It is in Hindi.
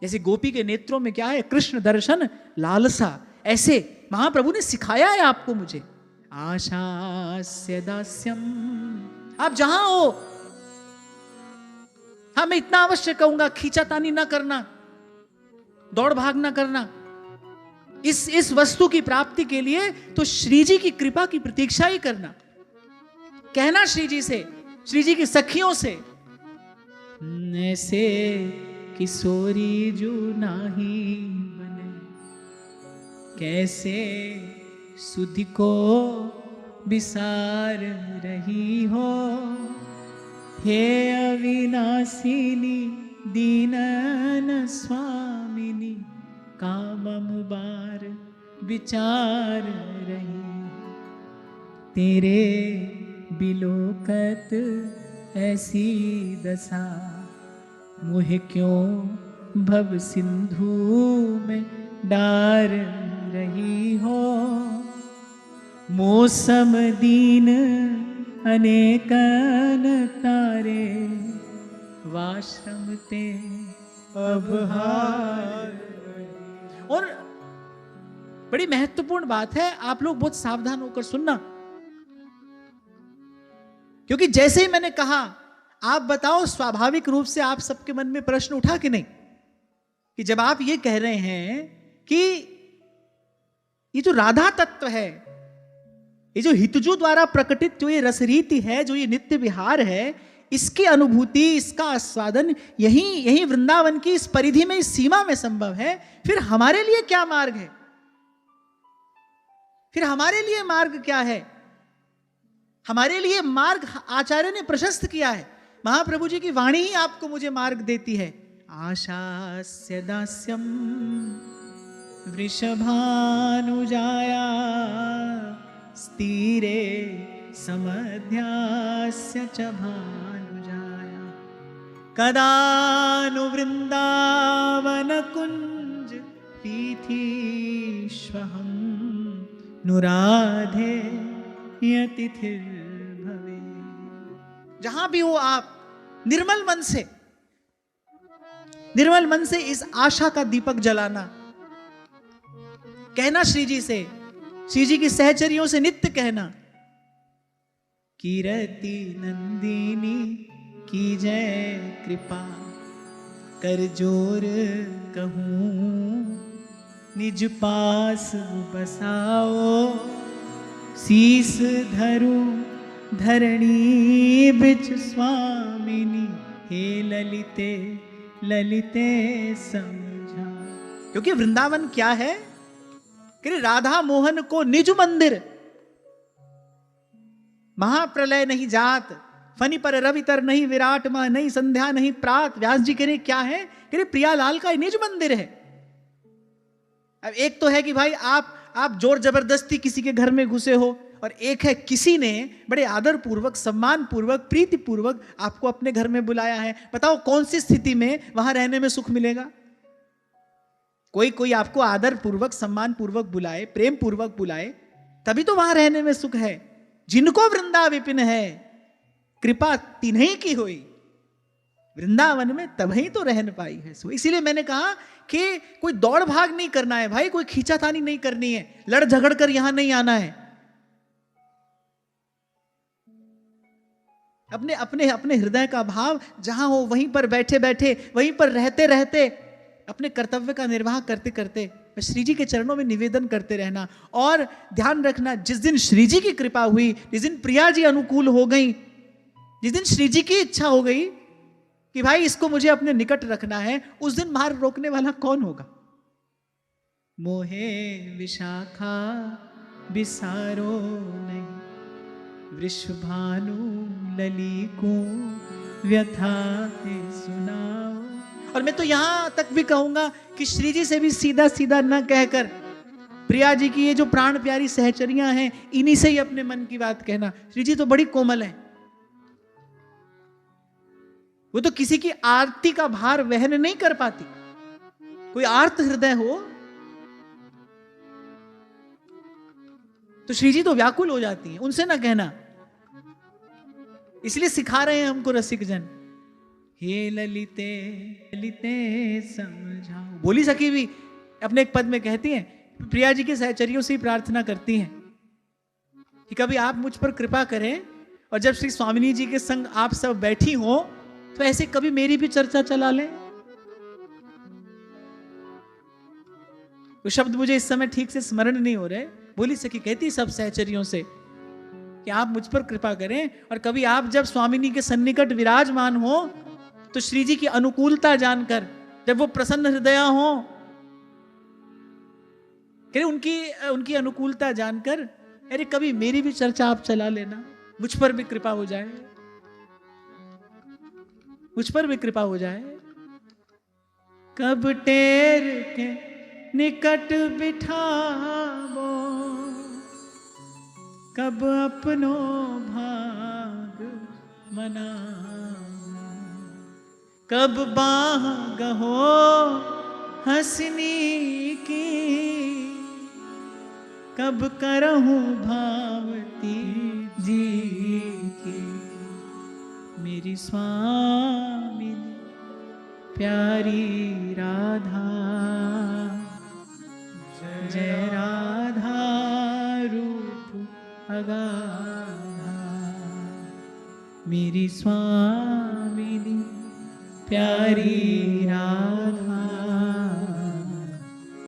जैसे गोपी के नेत्रों में क्या है, कृष्ण दर्शन लालसा, ऐसे महाप्रभु ने सिखाया है आपको मुझे। आशास्य दास्यम, आप जहां हो, हाँ मैं इतना अवश्य कहूंगा, खींचातानी ना करना, दौड़ भाग ना करना इस वस्तु की प्राप्ति के लिए, तो श्री जी की कृपा की प्रतीक्षा ही करना। कहना श्री जी से, श्री जी की सखियों से, ऐसे किशोरी जो नाही बने, कैसे सुध को विसार रही हो, हे अविनाशिनी दीनन स्वामिनी, कामम बार विचार रही, तेरे बिलोकत ऐसी दशा, मुझे क्यों भव सिंधु में डार रही हो, मौसम दीन अनेकन तारे, वाश्रम ते अब हार। और बड़ी महत्वपूर्ण बात है, आप लोग बहुत सावधान होकर सुनना, क्योंकि जैसे ही मैंने कहा, आप बताओ स्वाभाविक रूप से आप सबके मन में प्रश्न उठा कि नहीं, कि जब आप ये कह रहे हैं कि ये जो राधा तत्व है, ये जो हितजू द्वारा प्रकटित जो ये रसरीति है, जो ये नित्य विहार है, इसकी अनुभूति, इसका आस्वादन यही वृंदावन की इस परिधि में, इस सीमा में संभव है, फिर हमारे लिए क्या मार्ग है, फिर हमारे लिए मार्ग क्या है? हमारे लिए मार्ग आचार्य ने प्रशस्त किया है, महाप्रभु जी की वाणी ही आपको मुझे मार्ग देती है। आशास्य दास्यम वृषभानुजाया, स्थिरे समध्यास्य च भानुजाया, कदानु वृंदावन कुंज पीथीष्वहम, नुराधे यतिथिर भवे। जहां भी हो आप, निर्मल मन से इस आशा का दीपक जलाना, कहना श्री जी से, श्री जी की सहचरियों से नित्य कहना, कीरति नंदिनी की जय कृपा, कर जोर कहूं निज पास बसाओ, शीस धरूं धरणी बिच स्वामिनी, हे ललिते ललिते समझा। क्योंकि वृंदावन क्या है कि राधा मोहन को निज मंदिर, महाप्रलय नहीं जात, फनी पर रवितर नहीं विराट मां, नहीं संध्या नहीं प्रात। व्यास जी कह रहे क्या है कि प्रियालाल का निज मंदिर है। अब एक तो है कि भाई आप जोर जबरदस्ती किसी के घर में घुसे हो, और एक है किसी ने बड़े आदर पूर्वक, सम्मान पूर्वक, प्रीति पूर्वक आपको अपने घर में बुलाया है। बताओ कौन सी स्थिति में वहां रहने में सुख मिलेगा? कोई आपको आदर पूर्वक, सम्मान पूर्वक बुलाए, प्रेम पूर्वक बुलाए, तभी तो वहां रहने में सुख है। जिनको वृंदा विपिन है, कृपा तिन्हीं की हुई, वृंदावन में तभी तो रहन पाई है। सो इसीलिए मैंने कहा कि कोई दौड़ भाग नहीं करना है भाई, कोई खींचातानी नहीं करनी है, लड़ झगड़ कर यहां नहीं आना है। अपने हृदय का भाव जहां हो वहीं पर बैठे बैठे, वहीं पर रहते रहते, अपने कर्तव्य का निर्वाह करते करते श्री जी के चरणों में निवेदन करते रहना। और ध्यान रखना, जिस दिन श्री जी की कृपा हुई, जिस दिन प्रिया जी अनुकूल हो गई, जिस दिन श्री जी की इच्छा हो गई कि भाई इसको मुझे अपने निकट रखना है, उस दिन मार्ग रोकने वाला कौन होगा? मोहे विशाखा बिसारो नहीं, वृषभानु लली को व्यथा सुनाओ। और मैं तो यहां तक भी कहूंगा कि श्री जी से भी सीधा सीधा न कहकर, प्रिया जी की ये जो प्राण प्यारी सहचरियां हैं, इन्हीं से ही अपने मन की बात कहना। श्री जी तो बड़ी कोमल है, वो तो किसी की आरती का भार वहन नहीं कर पाती। कोई आर्त हृदय हो तो श्री जी तो व्याकुल हो जाती हैं, उनसे ना कहना। इसलिए सिखा रहे हैं हमको रसिक जन हे ललिते ललिते समझाओ। बोली सखी भी अपने एक पद में कहती हैं, प्रिया जी के सहचरियों से ही प्रार्थना करती हैं कि कभी आप मुझ पर कृपा करें, और जब श्री स्वामिनी जी के संग आप सब बैठी हो तो ऐसे कभी मेरी भी चर्चा चला लें। वो शब्द मुझे इस समय ठीक से स्मरण नहीं हो रहे। बोली सखी कहती सब सहचरियों से कि आप मुझ पर कृपा करें, और कभी आप जब स्वामिनी के सन्निकट विराजमान हो तो श्री जी की अनुकूलता जानकर, जब वो प्रसन्न हृदय हो, उनकी अनुकूलता जानकर, अरे कभी मेरी भी चर्चा आप चला लेना, मुझ पर भी कृपा हो जाए, मुझ पर भी कृपा हो जाए। कब टेर के निकट बिठावो, कब अपनो भाग मनावो, कब बाह गहो हंसनी की, कब करहूं भावती जी की। मेरी स्वामी प्यारी राधा, जय राधा रूप अगाधा। मेरी स्वामिनी प्यारी